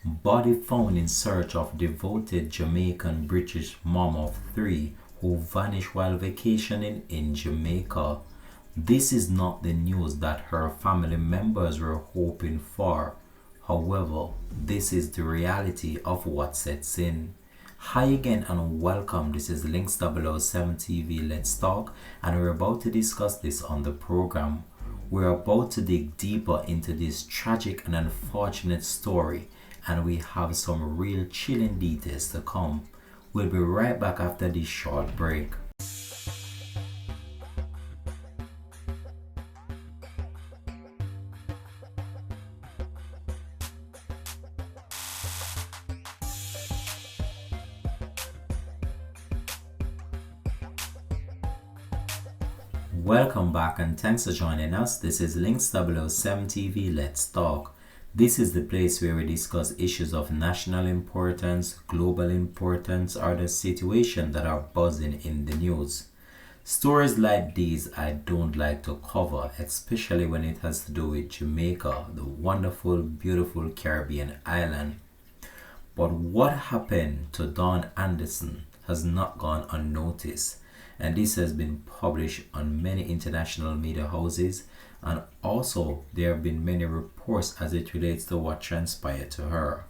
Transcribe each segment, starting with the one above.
Body found in search of devoted Jamaican British mom of three who vanished while vacationing in Jamaica. This is not the news that her family members were hoping for. However, this is the reality of what sets in. Hi again and welcome. This is Links 007 TV Let's Talk, and we're about to discuss this on the program. We're about to dig deeper into this tragic and unfortunate story, and we have some real chilling details to come. We'll be right back after this short break. Welcome back and thanks for joining us. This is Links 007 TV Let's Talk. This is the place where we discuss issues of national importance, global importance, or the situation that are buzzing in the news. Stories like these I don't like to cover, especially when it has to do with Jamaica, the wonderful, beautiful Caribbean island. But what happened to Dawn Anderson has not gone unnoticed, and this has been published on many international media houses, and also there have been many reports as it relates to what transpired to her.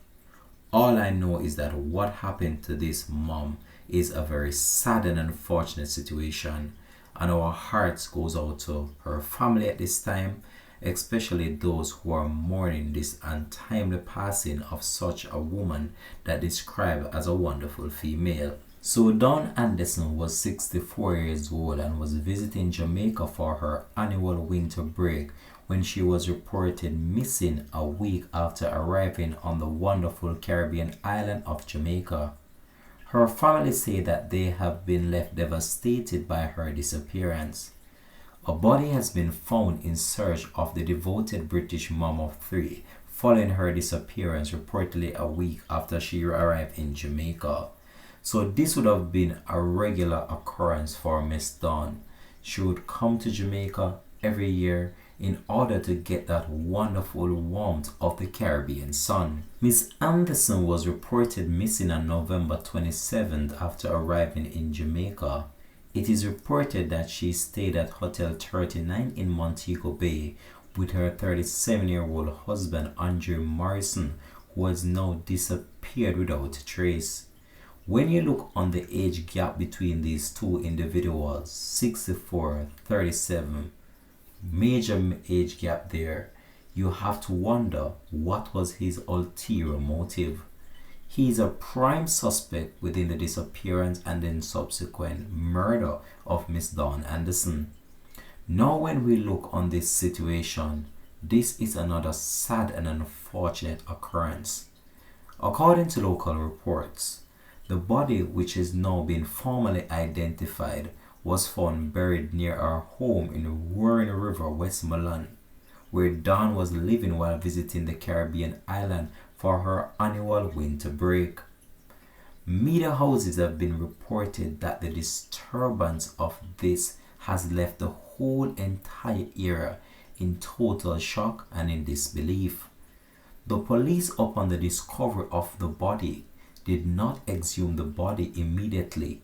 All I know is that what happened to this mom is a very sad and unfortunate situation, and our hearts goes out to her family at this time, especially those who are mourning this untimely passing of such a woman that described as a wonderful female. So Dawn Anderson was 64 years old and was visiting Jamaica for her annual winter break when she was reported missing a week after arriving on the wonderful Caribbean island of Jamaica. Her family say that they have been left devastated by her disappearance. A body has been found in search of the devoted British mom of three following her disappearance reportedly a week after she arrived in Jamaica. So this would have been a regular occurrence for Miss Dawn. She would come to Jamaica every year in order to get that wonderful warmth of the Caribbean sun. Miss Anderson was reported missing on November 27th after arriving in Jamaica. It is reported that she stayed at Hotel 39 in Montego Bay with her 37-year-old husband Andrew Morrison, who has now disappeared without a trace. When you look on the age gap between these two individuals, 64, 37, major age gap there, you have to wonder what was his ulterior motive. He is a prime suspect within the disappearance and then subsequent murder of Miss Dawn Anderson. Now when we look on this situation, this is another sad and unfortunate occurrence. According to local reports, the body, which has now been formally identified, was found buried near our home in Warren River, Westmoreland, where Dawn was living while visiting the Caribbean island for her annual winter break. Media houses have been reported that the disturbance of this has left the whole entire area in total shock and in disbelief. The police, upon the discovery of the body, did not exhume the body immediately,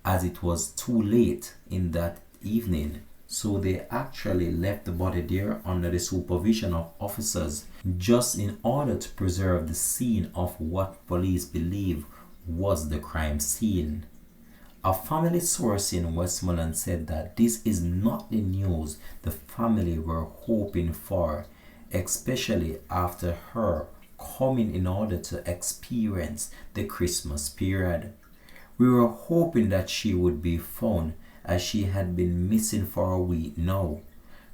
as it was too late in that evening. So they actually left the body there under the supervision of officers, just in order to preserve the scene of what police believe was the crime scene. A family source in Westmoreland said that this is not the news the family were hoping for, especially after her coming in order to experience the Christmas period. We were hoping that she would be found, as she had been missing for a week now.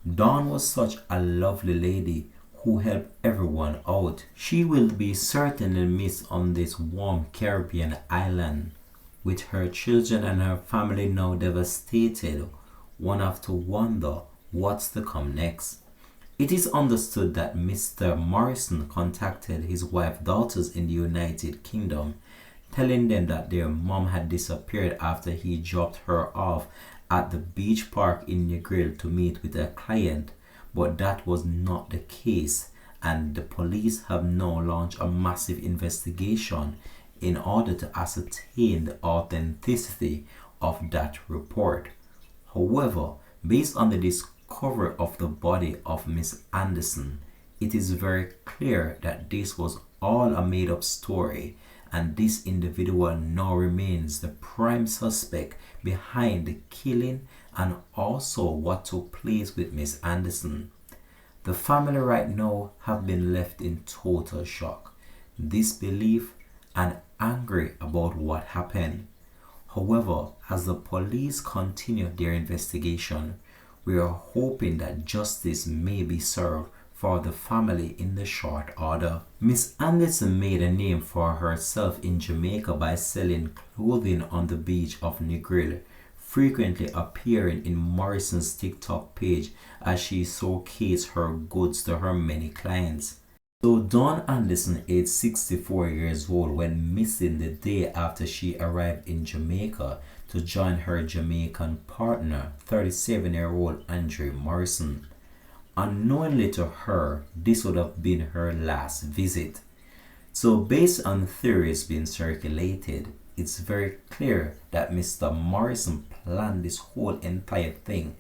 Dawn was such a lovely lady who helped everyone out. She will be certainly missed on this warm Caribbean island. With her children and her family now devastated, one have to wonder what's to come next. It is understood that Mr. Morrison contacted his wife's daughters in the United Kingdom, telling them that their mom had disappeared after he dropped her off at the beach park in Negril to meet with a client, but that was not the case, and the police have now launched a massive investigation in order to ascertain the authenticity of that report. However, based on the discovery of the body of Miss Anderson, it is very clear that this was all a made-up story, and this individual now remains the prime suspect behind the killing and also what took place with Miss Anderson. The family right now have been left in total shock, disbelief, and angry about what happened. However, as the police continue their investigation, we are hoping that justice may be served for the family in the short order. Miss Anderson made a name for herself in Jamaica by selling clothing on the beach of Negril, frequently appearing in Morrison's TikTok page as she showcased her goods to her many clients. So Dawn Anderson, aged 64 years old, went missing the day after she arrived in Jamaica to join her Jamaican partner, 37-year-old Andre Morrison. Unknowingly to her, this would have been her last visit. So based on theories being circulated, it's very clear that Mr. Morrison planned this whole entire thing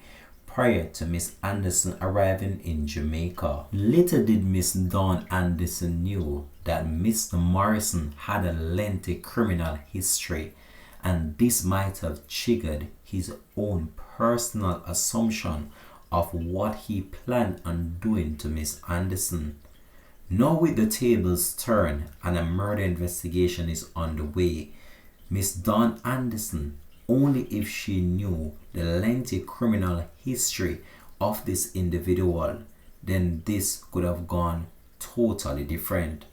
prior to Miss Anderson arriving in Jamaica. Little did Miss Dawn Anderson knew that Mr. Morrison had a lengthy criminal history, and this might have triggered his own personal assumption of what he planned on doing to Miss Anderson. Now with the tables turned and a murder investigation is on the way, Miss Dawn Anderson, only if she knew the lengthy criminal history of this individual, then this could have gone totally different.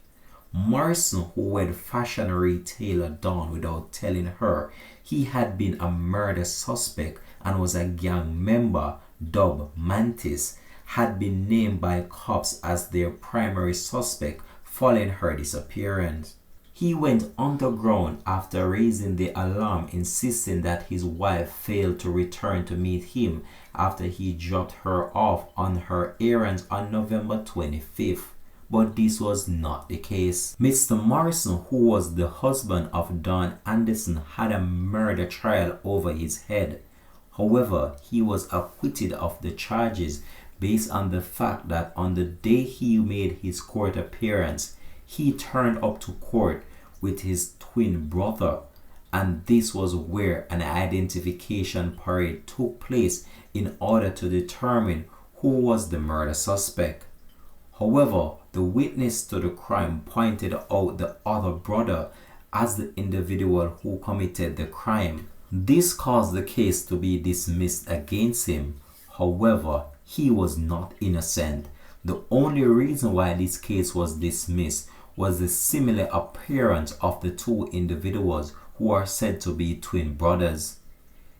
Morrison, who went fashion retailer Dawn without telling her he had been a murder suspect and was a gang member dubbed Mantis, had been named by cops as their primary suspect following her disappearance. He went underground after raising the alarm, insisting that his wife failed to return to meet him after he dropped her off on her errands on November 25th. But this was not the case. Mr. Morrison, who was the husband of Dawn Anderson, had a murder trial over his head. However, he was acquitted of the charges based on the fact that on the day he made his court appearance, he turned up to court with his twin brother, and this was where an identification parade took place in order to determine who was the murder suspect. However, the witness to the crime pointed out the other brother as the individual who committed the crime. This caused the case to be dismissed against him. However, he was not innocent. The only reason why this case was dismissed was the similar appearance of the two individuals who are said to be twin brothers.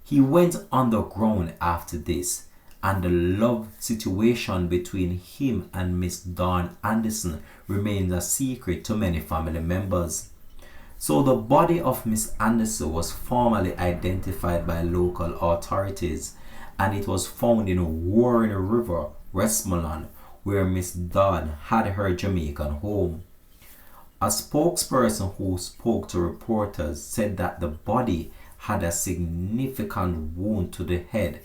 He went underground after this, and the love situation between him and Miss Dawn Anderson remains a secret to many family members. So the body of Miss Anderson was formally identified by local authorities, and it was found in Warren River, Westmoreland, where Miss Dawn had her Jamaican home. A spokesperson who spoke to reporters said that the body had a significant wound to the head,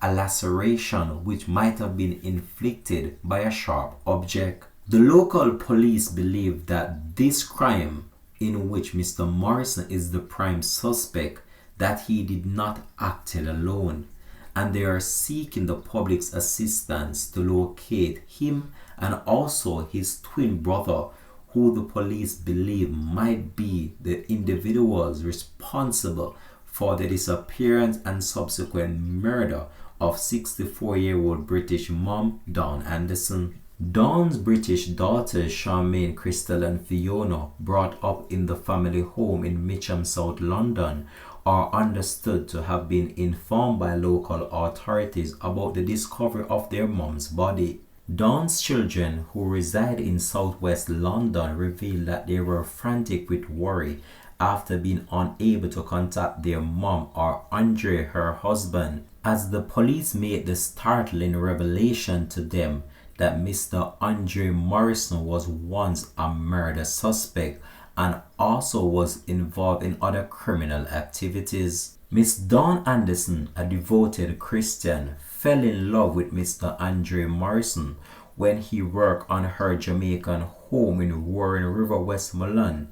a laceration which might have been inflicted by a sharp object. The local police believe that this crime, in which Mr. Morrison is the prime suspect, that he did not act alone, and they are seeking the public's assistance to locate him and also his twin brother, who the police believe might be the individuals responsible for the disappearance and subsequent murder of 64-year-old British mom Dawn Anderson. Dawn's British daughters Charmaine, Crystal and Fiona, brought up in the family home in Mitcham, South London, are understood to have been informed by local authorities about the discovery of their mom's body. Dawn's children, who reside in southwest London, revealed that they were frantic with worry after being unable to contact their mom or Andre, her husband, as the police made the startling revelation to them that Mr. Andre Morrison was once a murder suspect and also was involved in other criminal activities. Miss Dawn Anderson, a devoted Christian, fell in love with Mr. Andre Morrison when he worked on her Jamaican home in Warren River, Westmoreland.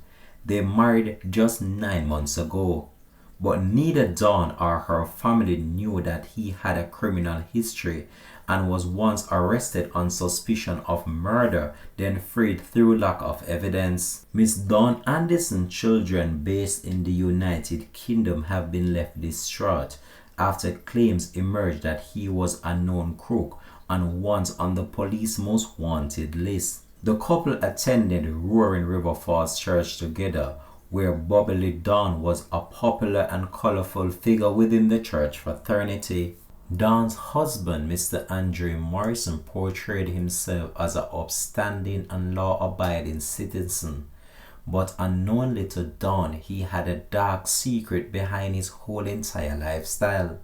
They married just 9 months ago. But neither Dawn or her family knew that he had a criminal history and was once arrested on suspicion of murder, then freed through lack of evidence. Miss Dawn Anderson's children based in the United Kingdom have been left distraught after claims emerged that he was a known crook and once on the police most wanted list. The couple attended Roaring River Falls Church together, where bubbly Dawn was a popular and colorful figure within the church fraternity. Dawn's husband, Mr. Andre Morrison, portrayed himself as an upstanding and law-abiding citizen, but unknownly to Dawn, he had a dark secret behind his whole entire lifestyle.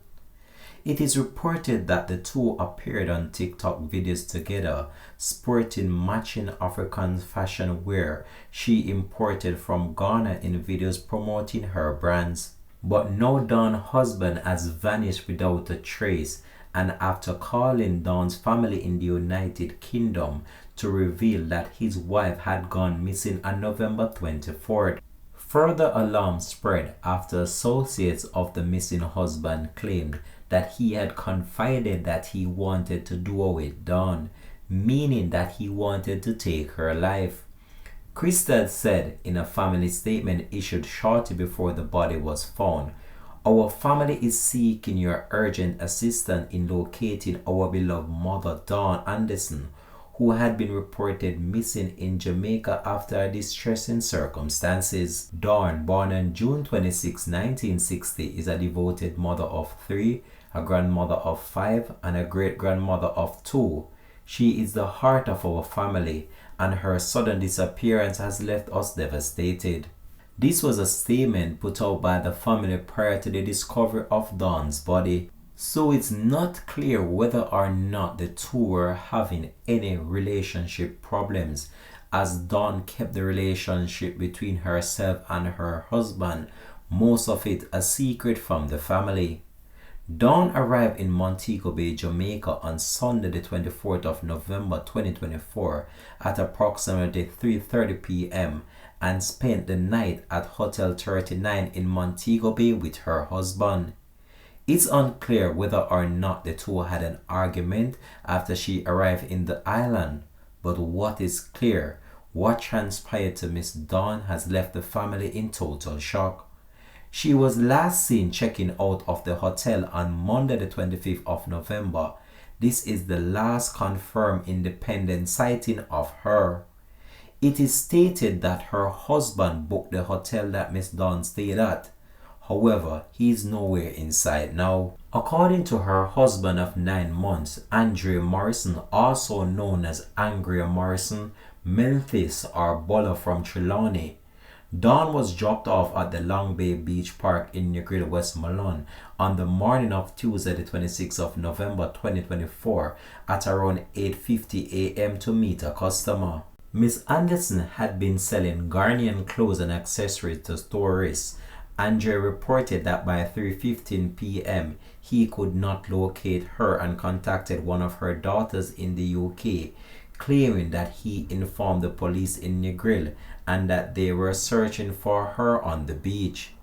It is reported that the two appeared on TikTok videos together, sporting matching African fashion wear she imported from Ghana in videos promoting her brands. But now Dawn's husband has vanished without a trace, and after calling Dawn's family in the United Kingdom to reveal that his wife had gone missing on November 24th. Further alarm spread after associates of the missing husband claimed that he had confided that he wanted to do away with Dawn, meaning that he wanted to take her life. Crystal said in a family statement issued shortly before the body was found, "Our family is seeking your urgent assistance in locating our beloved mother Dawn Anderson, who had been reported missing in Jamaica after distressing circumstances." Dawn, born on June 26, 1960, is a devoted mother of 3, a grandmother of 5, and a great-grandmother of 2. She is the heart of our family, and her sudden disappearance has left us devastated. This was a statement put out by the family prior to the discovery of Dawn's body. So it's not clear whether or not the two were having any relationship problems, as Dawn kept the relationship between herself and her husband, most of it a secret from the family. Dawn arrived in Montego Bay, Jamaica on Sunday the 24th of November 2024 at approximately 3:30 p.m. and spent the night at Hotel 39 in Montego Bay with her husband. It's unclear whether or not the two had an argument after she arrived in the island, but what is clear, what transpired to Miss Dawn has left the family in total shock. She was last seen checking out of the hotel on Monday the 25th of November. This is the last confirmed independent sighting of her. It is stated that her husband booked the hotel that Miss Dawn stayed at. However, he is nowhere in sight now. According to her husband of 9 months, Andre Morrison, also known as Angria Morrison, Memphis or Buller from Trelawney, Dawn was dropped off at the Long Bay Beach Park in Negril, Westmoreland on the morning of Tuesday the 26th of November 2024 at around 8:50 a.m. to meet a customer. Miss Anderson had been selling Ghanaian clothes and accessories to tourists. Andre reported that by 3:15 p.m. he could not locate her and contacted one of her daughters in the UK, claiming that he informed the police in Negril and that they were searching for her on the beach.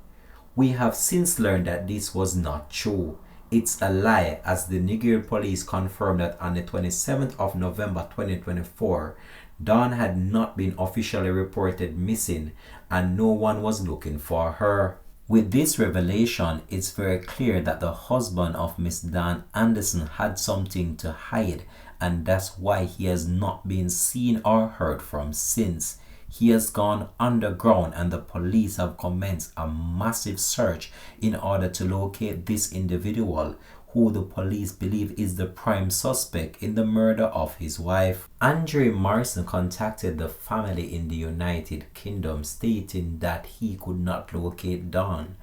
We have since learned that this was not true. It's a lie, as the Negril police confirmed that on the 27th of November 2024, Dawn had not been officially reported missing and no one was looking for her. With this revelation, it's very clear that the husband of Miss Dawn Anderson had something to hide, and that's why he has not been seen or heard from since. He has gone underground and the police have commenced a massive search in order to locate this individual, who the police believe is the prime suspect in the murder of his wife. Andre Morrison contacted the family in the United Kingdom stating that he could not locate Dawn.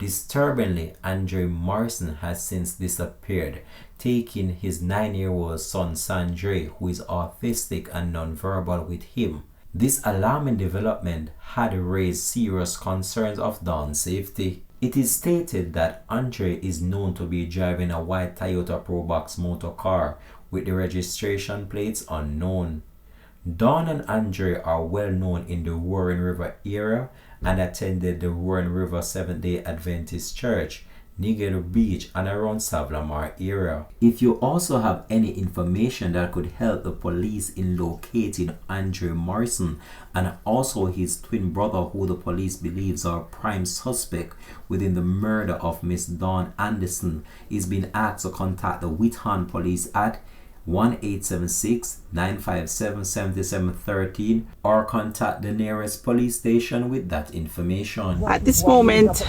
Disturbingly, Andre Morrison has since disappeared, taking his 9-year-old son Sandre, who is autistic and nonverbal, with him. This alarming development had raised serious concerns of Dawn's safety. It is stated that Andre is known to be driving a white Toyota Probox motor car with the registration plates unknown. Dawn and Andre are well known in the Roaring River area and attended the Roaring River Seventh-day Adventist Church, Nigel Beach, and around Savlamar area. If you also have any information that could help the police in locating Andre Morrison and also his twin brother, who the police believes are prime suspect within the murder of Miss Dawn Anderson, is being asked to contact the Whithorn Police at 1-876-957-7713 or contact the nearest police station with that information. At this moment,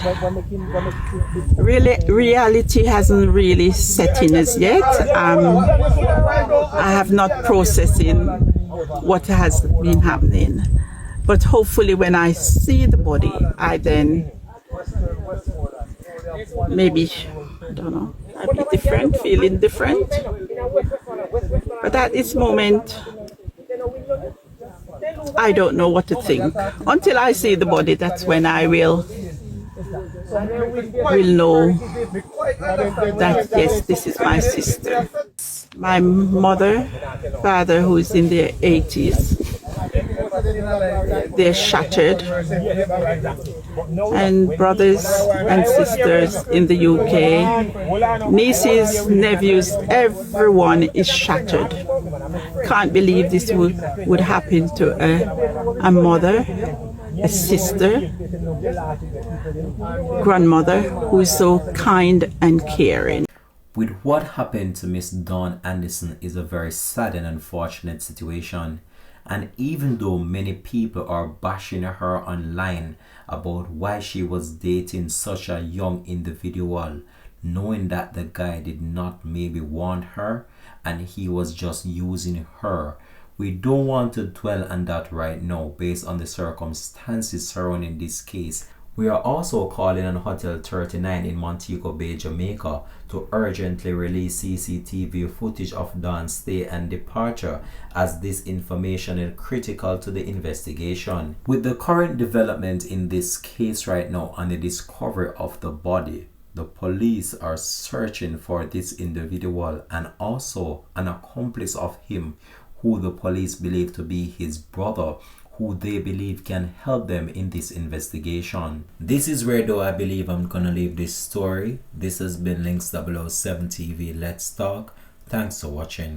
reality hasn't really set in as yet. I have not processing what has been happening. But hopefully when I see the body, I then maybe, I don't know, I'll be different, feeling different. But at this moment, I don't know what to think. Until I see the body, that's when I will know that yes, this is my sister. My mother, father, who is in their 80s, they're shattered, and brothers and sisters in the UK, nieces, nephews, everyone is shattered. Can't believe this would happen to a mother, a sister, grandmother who is so kind and caring. With what happened to Miss Dawn Anderson is a very sad and unfortunate situation. And even though many people are bashing her online about why she was dating such a young individual, knowing that the guy did not maybe want her and he was just using her, we don't want to dwell on that right now based on the circumstances surrounding this case. We are also calling on Hotel 39 in Montego Bay, Jamaica to urgently release CCTV footage of Dawn's stay and departure, as this information is critical to the investigation. With the current development in this case right now and the discovery of the body, the police are searching for this individual and also an accomplice of him who the police believe to be his brother, who they believe can help them in this investigation. This is where though I believe I'm gonna leave this story. This has been Links 007 TV. Let's talk. Thanks for watching.